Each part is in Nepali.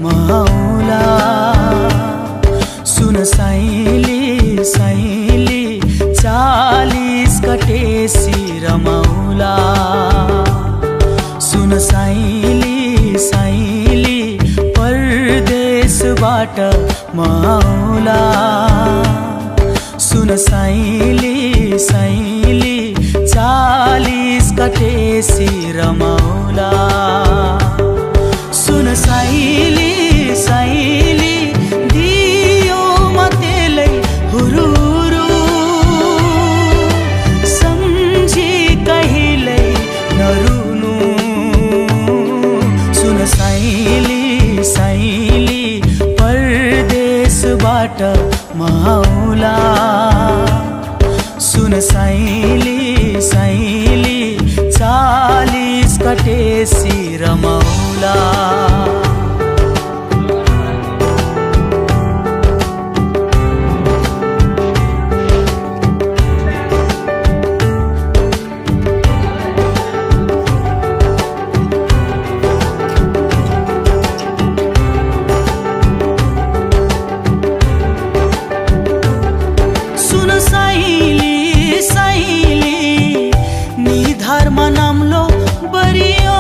मौला सुन साइली साइली 40 कटेसी रमौला सुन साइली साइली परदेशबाट मौला सुन साइली साइली 40 कटेसी रमौला सुन साइली साइली दियो मतेलै हुरुरु सम्झी कहिल्यै नरुनु सुन साइली साइली परदेशबाट मौला सुन साइली साइली 40 कटेसी रमौला नाम्लो बरियो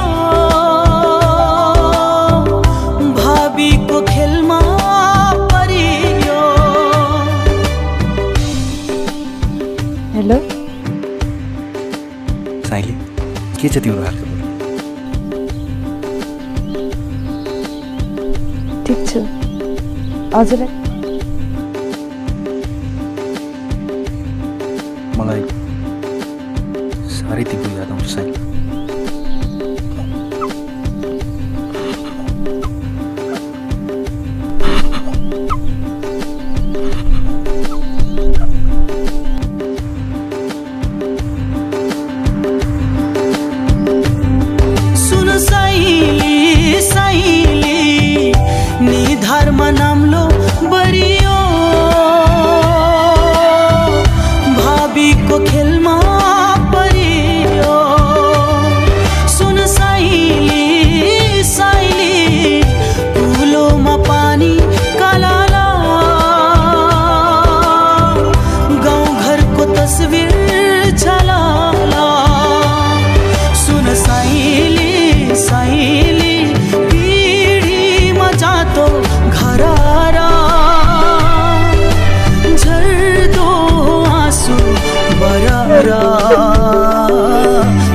भाबीको खेलमा परियो हेलो साइली के छ तिम्रो हाल? ठिक छु हजुरलाई मलाई साह्रै तिम्रो याद आउँछ साइली सुन साइली साइली निधारमा नाम्लो बरियो भाबीको खेलमा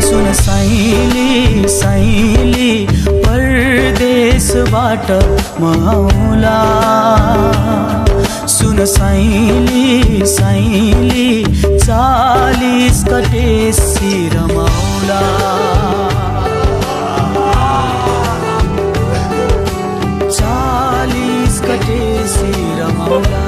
सुन साइली साइली परदेशबाट मौला सुन साइली साइली 40 कटेसी रमौला 40 कटेसी रमौला